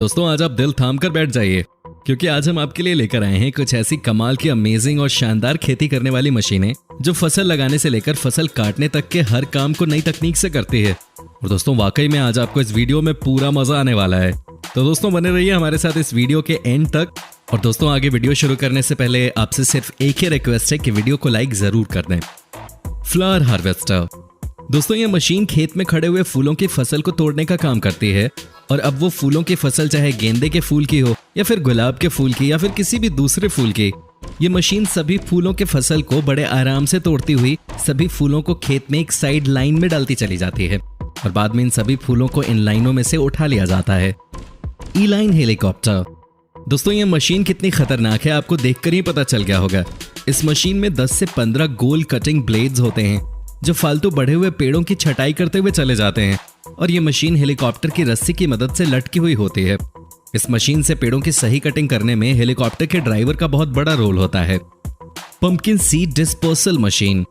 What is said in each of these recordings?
दोस्तों आज आप दिल थाम कर बैठ जाइए क्योंकि आज हम आपके लिए लेकर आए हैं कुछ ऐसी कमाल की अमेजिंग और शानदार खेती करने वाली मशीनें जो फसल लगाने से लेकर फसल काटने तक के हर काम को नई तकनीक से करती है। और दोस्तों वाकई में आज आपको इस वीडियो में पूरा मजा आने वाला है, तो दोस्तों बने रहिए हमारे साथ इस वीडियो के एंड तक। और दोस्तों आगे वीडियो शुरू करने से पहले आपसे सिर्फ एक ही रिक्वेस्ट है कि वीडियो को लाइक जरूर कर दें। फ्लावर हार्वेस्टर दोस्तों ये मशीन खेत में खड़े हुए फूलों की फसल को तोड़ने का काम करती है। और अब वो फूलों की फसल चाहे गेंदे के फूल की हो या फिर गुलाब के फूल की या फिर किसी भी दूसरे फूल की, ये मशीन सभी फूलों के फसल को बड़े आराम से तोड़ती हुई सभी फूलों को खेत में एक साइड लाइन में डालती चली जाती है और बाद में इन सभी फूलों को इन लाइनों में से उठा लिया जाता है। ई लाइन हेलीकॉप्टर दोस्तों ये मशीन कितनी खतरनाक है आपको देखकर ही पता चल गया होगा। इस मशीन में 10 से 15 गोल कटिंग ब्लेड्स होते हैं जो फालतू बढ़े हुए पेड़ों की छटाई करते हुए चले जाते हैं और ये मशीन हेलीकॉप्टर की रस्सी की मदद से लटकी हुई होती है। इस मशीन से पेड़ों की सही कटिंग करने में हेलीकॉप्टर के ड्राइवर का बहुत बड़ा रोल होता है। पंपकिन सीड डिस्पर्सल मशीन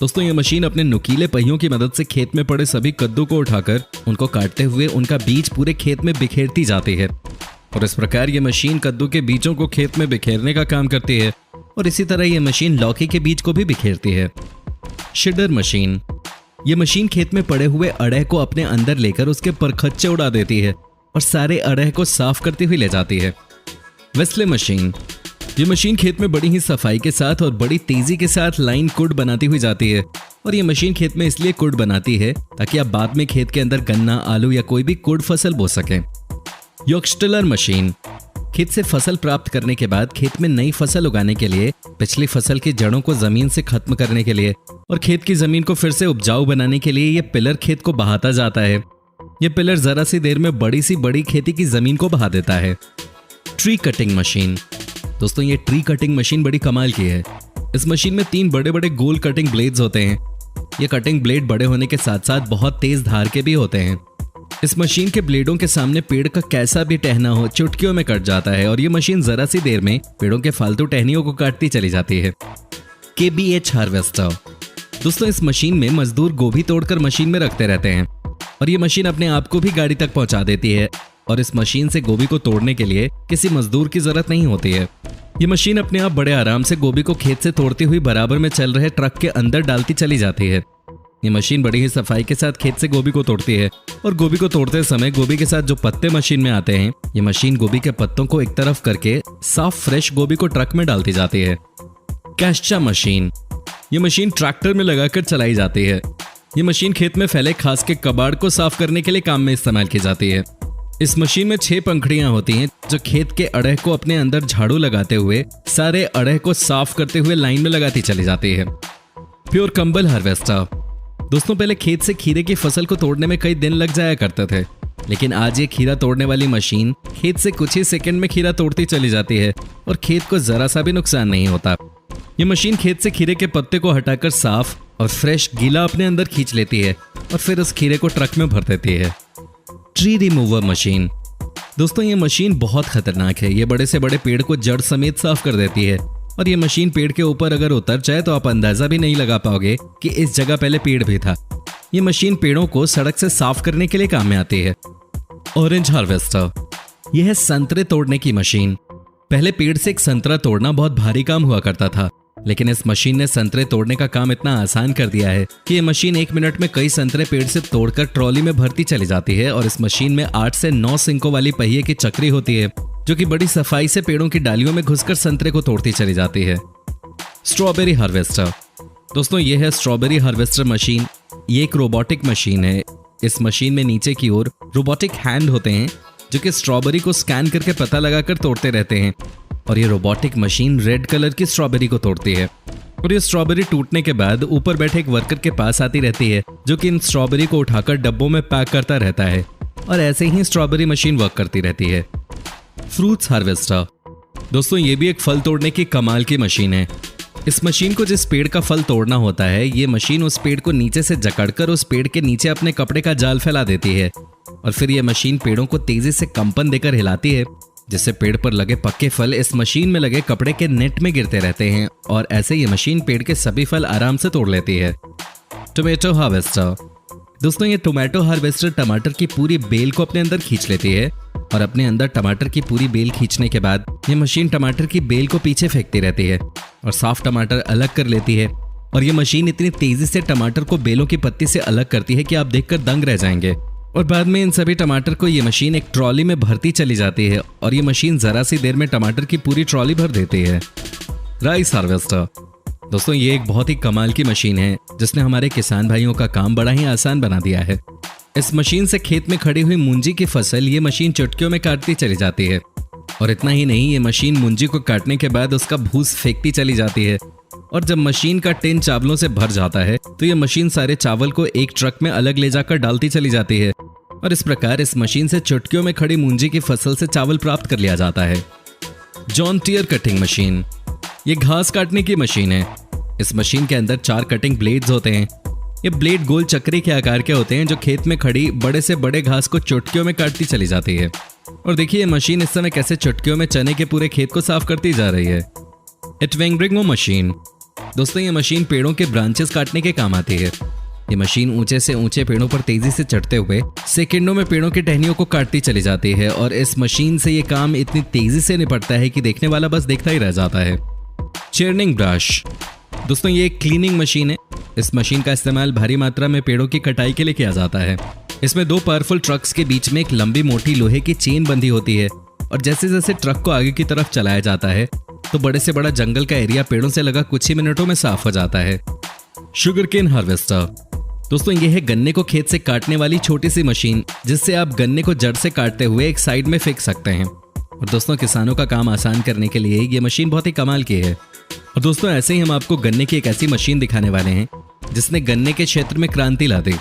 दोस्तों ये मशीन अपने नुकीले पहियों की मदद से खेत में पड़े सभी कद्दू को उठाकर उनको काटते हुए उनका बीज पूरे खेत में बिखेरती जाती है और इस प्रकार ये मशीन कद्दू के बीजों को खेत में बिखेरने का काम करती है और इसी तरह ये मशीन लौकी के बीज को भी बिखेरती है। शिडर मशीन ये मशीन खेत में पड़े हुए अड़ह को अपने अंदर लेकर उसके परखच्चे उड़ा देती है और सारे अड़ह को साफ करती हुई ले जाती है। वेस्ले मशीन ये मशीन खेत में बड़ी ही सफाई के साथ और बड़ी तेजी के साथ लाइन कुड बनाती हुई जाती है और ये मशीन खेत में इसलिए कुड बनाती है ताकि आप बाद में खेत के अंदर गन्ना, आलू या कोई भी कुड फसल बो सकें। योक्सटिलर मशीन खेत से फसल प्राप्त करने के बाद खेत में नई फसल उगाने के लिए, पिछली फसल की जड़ों को जमीन से खत्म करने के लिए और खेत की जमीन को फिर से उपजाऊ बनाने के लिए ये पिलर खेत को बहाता जाता है। ये पिलर जरा सी देर में बड़ी सी बड़ी खेती की जमीन को बहा देता है। ट्री कटिंग मशीन दोस्तों ये ट्री कटिंग मशीन बड़ी कमाल की है। इस मशीन में 3 बड़े बड़े गोल कटिंग ब्लेड्स होते हैं। ये कटिंग ब्लेड बड़े होने के साथ साथ बहुत तेज धार के भी होते हैं। इस मशीन के ब्लेडों के सामने पेड़ का कैसा भी टहना हो चुटकियों में कट जाता है और ये मशीन जरा सी देर में पेड़ों के फालतू टहनियों को काटती चली जाती है। KBH हार्वेस्टर दोस्तों इस मशीन में मजदूर गोभी तोड़कर मशीन में रखते रहते हैं और ये मशीन अपने आप को भी गाड़ी तक पहुंचा देती है और इस मशीन से गोभी को तोड़ने के लिए किसी मजदूर की जरूरत नहीं होती है। ये मशीन अपने आप बड़े आराम से गोभी को खेत से तोड़ती हुई बराबर में चल रहे ट्रक के अंदर डालती चली जाती है। ये मशीन बड़ी ही सफाई के साथ खेत से गोभी को तोड़ती है और गोभी को तोड़ते समय गोभी के साथ जो पत्ते मशीन में आते हैं, ये मशीन गोभी के पत्तों को एक तरफ करके साफ फ्रेश गोभी को ट्रक में डालती जाती है। कैश्चा मशीन ये मशीन ट्रैक्टर में लगाकर चलाई जाती है। ये मशीन खेत में फैले घास के कबाड़ को साफ करने के लिए काम में इस्तेमाल की जाती है। इस मशीन में 6 पंखुड़ियां होती हैं जो खेत के अड़ह को अपने अंदर झाड़ू लगाते हुए सारे अड़ह को साफ करते हुए लाइन में लगाती चली जाती है। प्योर कंबल हार्वेस्टर दोस्तों पहले खेत से खीरे की फसल को तोड़ने में कई दिन लग जाया करते थे, लेकिन आज ये खीरा तोड़ने वाली मशीन खेत से कुछ ही सेकंड में खीरा तोड़ती चली जाती है और खेत को जरा सा भी नुकसान नहीं होता। ये मशीन खेत से खीरे के पत्ते को हटाकर साफ और फ्रेश गीला अपने अंदर खींच लेती है और फिर उस खीरे को ट्रक में भर देती है। ट्री रिमूवर मशीन दोस्तों ये मशीन बहुत खतरनाक है। ये बड़े से बड़े पेड़ को जड़ समेत साफ कर देती है और ये मशीन पेड़ के ऊपर अगर उतर जाए तो आप अंदाजा भी नहीं लगा पाओगे कि इस जगह पहले पेड़ भी था। ये मशीन पेड़ों को सड़क से साफ करने के लिए काम में आती है। ऑरेंज हार्वेस्टर यह है संतरे तोड़ने की मशीन। पहले पेड़ से एक संतरा तोड़ना बहुत भारी काम हुआ करता था, लेकिन इस मशीन ने संतरे तोड़ने का काम इतना आसान कर दिया है कि ये मशीन 1 मिनट में कई संतरे पेड़ से तोड़कर ट्रॉली में भरती चली जाती है और इस मशीन में 8 से 9 सिंकों वाली पहिए की चक्री होती है जो कि बड़ी सफाई से पेड़ों की डालियों में घुसकर संतरे को तोड़ती चली जाती है। स्ट्रॉबेरी हार्वेस्टर दोस्तों ये है स्ट्रॉबेरी हार्वेस्टर मशीन। ये एक रोबोटिक मशीन है। इस मशीन में नीचे की ओर रोबोटिक हैंड होते हैं जो कि स्ट्रॉबेरी को स्कैन करके पता लगाकर तोड़ते रहते हैं और ये रोबोटिक मशीन रेड कलर की स्ट्रॉबेरी को तोड़ती है और ये स्ट्रॉबेरी टूटने के बाद ऊपर बैठे एक वर्कर के पास आती रहती है जो कि इन स्ट्रॉबेरी को उठाकर डब्बों में पैक करता रहता है और ऐसे ही स्ट्रॉबेरी मशीन वर्क करती रहती है। फ्रूट्स हार्वेस्टर दोस्तों ये भी एक फल तोड़ने की कमाल की मशीन है। इस मशीन को जिस पेड़ का फल तोड़ना होता है, ये मशीन उस पेड़ को नीचे से जकड़कर उस पेड़ के नीचे अपने कपड़े का जाल फैला देती है और फिर ये मशीन पेड़ों को तेजी से कंपन देकर हिलाती है जिससे पेड़ पर लगे पक्के फल इस मशीन में लगे कपड़े के नेट में गिरते रहते हैं और ऐसे ये मशीन पेड़ के सभी फल आराम से तोड़ लेती है। टोमेटो हार्वेस्टर दोस्तों ये टोमेटो हार्वेस्टर टमाटर की पूरी बेल को अपने अंदर खींच लेती है और अपने अंदर टमाटर की पूरी बेल खींचने के बाद ये मशीन टमाटर की बेल को पीछे फेंकती रहती है और साफ टमाटर अलग कर लेती है। और ये मशीन इतनी तेजी से टमाटर को बेलों की पत्ती से अलग करती है कि आप देखकर दंग रह जाएंगे। और बाद में इन सभी टमाटर को ये मशीन एक ट्रॉली में भरती चली जाती है और ये मशीन जरा सी देर में टमाटर की पूरी ट्रॉली भर देती है। राइस हार्वेस्टर दोस्तों, ये एक बहुत ही कमाल की मशीन है जिसने हमारे किसान भाइयों का काम बड़ा ही आसान बना दिया है। इस मशीन से खेत में खड़ी हुई मूंजी की फसल ये मशीन चुटकियों में काटती चली जाती है। और इतना ही नहीं, ये मशीन मूंजी को काटने के बाद उसका भूस फेंकती चली जाती है। और जब मशीन का टिन चावलों से भर जाता है तो ये मशीन सारे चावल को एक ट्रक में अलग ले जाकर डालती चली जाती है। और इस प्रकार इस मशीन से चुटकियों में खड़ी मूंजी की फसल से चावल प्राप्त कर लिया जाता है। जॉन टियर कटिंग मशीन, ये घास काटने की मशीन है। इस मशीन के अंदर 4 कटिंग ब्लेड्स होते हैं। ये ब्लेड गोल चक्री के आकार के होते हैं जो खेत में खड़ी बड़े से बड़े घास को चुटकियों में काटती चली जाती है। और देखिए ये मशीन इस समय कैसे चुटकियों में चने के पूरे खेत को साफ करती जा रही है। एटवेंग्रिंगो मशीन दोस्तों, ये मशीन पेड़ों के ब्रांचेस काटने के काम आती है। ये मशीन ऊंचे से ऊंचे पेड़ों पर तेजी से चढ़ते हुए सेकंडों में पेड़ों की टहनियों को काटती चली जाती है। और इस मशीन से ये काम इतनी तेजी से निपटता है कि देखने वाला बस देखता ही रह जाता है। चर्निंग ब्रश दोस्तों, ये एक क्लीनिंग मशीन है। इस मशीन का इस्तेमाल भारी मात्रा में पेड़ों की कटाई के लिए किया जाता है। इसमें 2 पावरफुल ट्रक्स के बीच में एक लंबी मोटी लोहे की चेन बंधी होती है। और जैसे जैसे ट्रक को आगे की तरफ चलाया जाता है तो बड़े से बड़ा जंगल का एरिया पेड़ों से लगा कुछ ही मिनटों में साफ हो जाता है। शुगर केन हार्वेस्टर दोस्तों, ये है गन्ने को खेत से काटने वाली छोटी सी मशीन जिससे आप गन्ने को जड़ से काटते हुए एक साइड में फेंक सकते हैं। और दोस्तों किसानों का काम आसान करने के लिए ये मशीन बहुत ही कमाल की है। और दोस्तों ऐसे ही हम आपको गन्ने की एक ऐसी मशीन दिखाने वाले हैं जिसने गन्ने के क्षेत्र में क्रांति ला दी।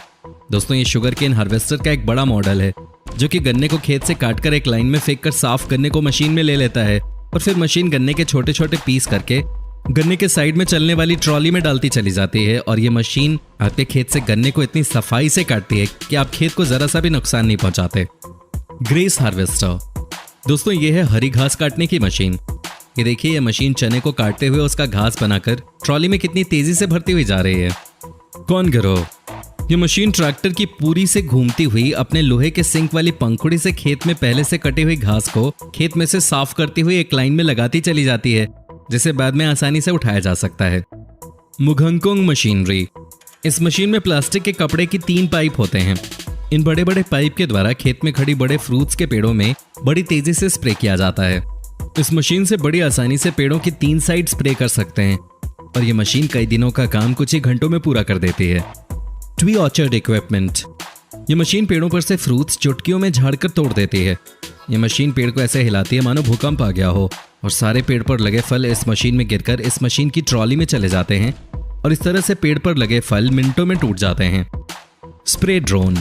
दोस्तों ये शुगर केन हार्वेस्टर का एक बड़ा मॉडल है जो कि गन्ने को खेत से काटकर एक लाइन में फेंक कर साफ गन्ने को मशीन में ले लेता है। और फिर मशीन गन्ने के छोटे छोटे पीस करके गन्ने के साइड में चलने वाली ट्रॉली में डालती चली जाती है। और ये मशीन आपके खेत से गन्ने को इतनी सफाई से काटती है कि आप खेत को जरा सा भी नुकसान नहीं पहुंचाते। ग्रेस हार्वेस्टर दोस्तों, ये है हरी घास काटने की मशीन। ये देखिए ये मशीन चने को काटते हुए उसका घास बनाकर ट्रॉली में कितनी तेजी से भरती हुई जा रही है। कौन गिरो, ये मशीन ट्रैक्टर की पूरी से घूमती हुई अपने लोहे के सिंक वाली पंखुड़ी से खेत में पहले से कटी हुई घास को खेत में से साफ करती हुई एक लाइन में लगाती चली जाती है जिसे बाद में आसानी से उठाया जा सकता है। मुघंगकोंग मशीनरी, इस मशीन में प्लास्टिक के कपड़े की 3 पाइप होते हैं। इन बड़े बड़े पाइप के द्वारा खेत में खड़ी बड़े फ्रूट्स के पेड़ों में बड़ी तेजी से स्प्रे किया जाता है। इस मशीन से बड़ी आसानी से पेड़ों की 3 साइड स्प्रे कर सकते हैं। और ये मशीन कई दिनों का काम कुछ ही घंटों में पूरा कर देती है। ट्री ऑर्चर्ड इक्विपमेंट, ये मशीन पेड़ों पर से फ्रूट्स चुटकियों में झाड़कर तोड़ देती है। ये मशीन पेड़ को ऐसे हिलाती है मानो भूकंप आ गया हो और सारे पेड़ पर लगे फल इस मशीन में गिरकर इस मशीन की ट्रॉली में चले जाते हैं। और इस तरह से पेड़ पर लगे फल मिनटों में टूट जाते हैं। स्प्रे ड्रोन,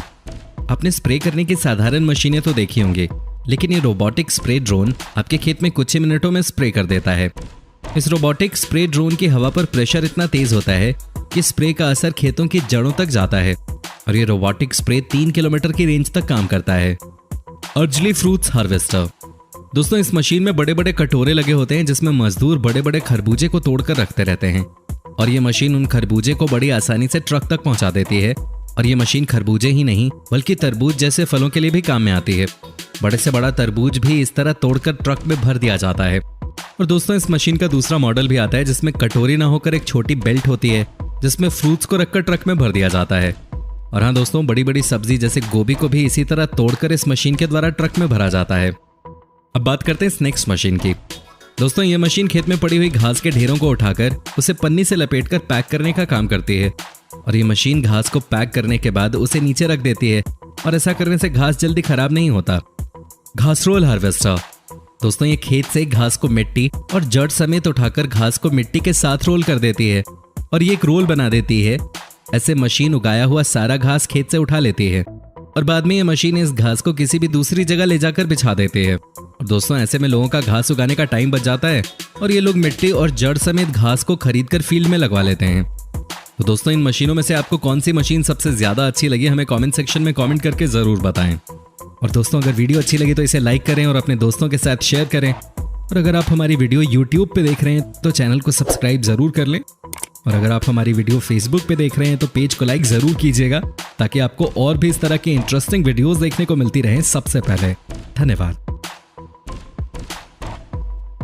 आपने स्प्रे करने की साधारण मशीनें तो देखी होंगी, लेकिन ये रोबोटिक स्प्रे ड्रोन आपके खेत में कुछ ही मिनटों में स्प्रे कर देता है। इस रोबोटिक स्प्रे ड्रोन की हवा पर प्रेशर इतना तेज होता है कि स्प्रे का असर खेतों की जड़ों तक जाता है। और ये रोबोटिक स्प्रे 3 किलोमीटर की रेंज तक काम करता है। अर्जली फ्रूट्स हार्वेस्टर, दोस्तों इस मशीन में बड़े बड़े कटोरे लगे होते हैं जिसमें मजदूर बड़े बड़े खरबूजे को तोड़कर रखते रहते हैं। और ये मशीन उन खरबूजे को बड़ी आसानी से ट्रक तक पहुंचा देती है। और ये मशीन खरबूजे ही नहीं बल्कि तरबूज जैसे फलों के लिए भी काम में आती है। बड़े से बड़ा तरबूज भी इस तरह तोड़कर ट्रक में भर दिया जाता है। और दोस्तों इस मशीन का दूसरा मॉडल भी आता है जिसमें कटोरी ना होकर एक छोटी बेल्ट होती है जिसमें फ्रूट्स को रखकर ट्रक में भर दिया जाता है। और हाँ दोस्तों, बड़ी बड़ी सब्जी जैसे गोभी को भी इसी तरह तोड़कर इस मशीन के द्वारा ट्रक में भरा जाता है। अब बात करते हैं स्नैक्स मशीन की। दोस्तों ये मशीन खेत में पड़ी हुई घास के ढेरों को उठाकर उसे पन्नी से लपेटकर पैक करने का काम करती है। और ये मशीन घास को पैक करने के बाद उसे नीचे रख देती है। और ऐसा करने से घास जल्दी खराब नहीं होता। घास रोल हार्वेस्टर, दोस्तों ये खेत से घास को मिट्टी और जड़ समेत उठाकर घास को मिट्टी के साथ रोल कर देती है और ये एक रोल बना देती है। ऐसे मशीन उगाया हुआ सारा घास खेत से उठा लेती है और बाद में ये मशीन इस घास को किसी भी दूसरी जगह ले जाकर बिछा देती है। और दोस्तों ऐसे में लोगों का घास उगाने का टाइम बच जाता है और ये लोग मिट्टी और जड़ समेत घास को खरीदकर फील्ड में लगवा लेते हैं। तो दोस्तों इन मशीनों में से आपको कौन सी मशीन सबसे ज्यादा अच्छी लगी हमें कमेंट सेक्शन में कमेंट करके जरूर बताएं। और दोस्तों अगर वीडियो अच्छी लगी तो इसे लाइक करें और अपने दोस्तों के साथ शेयर करें। और अगर आप हमारी वीडियो YouTube पे देख रहे हैं तो चैनल को सब्सक्राइब जरूर कर लें और अगर आप हमारी वीडियो फेसबुक पे देख रहे हैं तो पेज को लाइक जरूर कीजिएगा, ताकि आपको और भी इस तरह की इंटरेस्टिंग वीडियोस देखने को मिलती रहे सबसे पहले। धन्यवाद।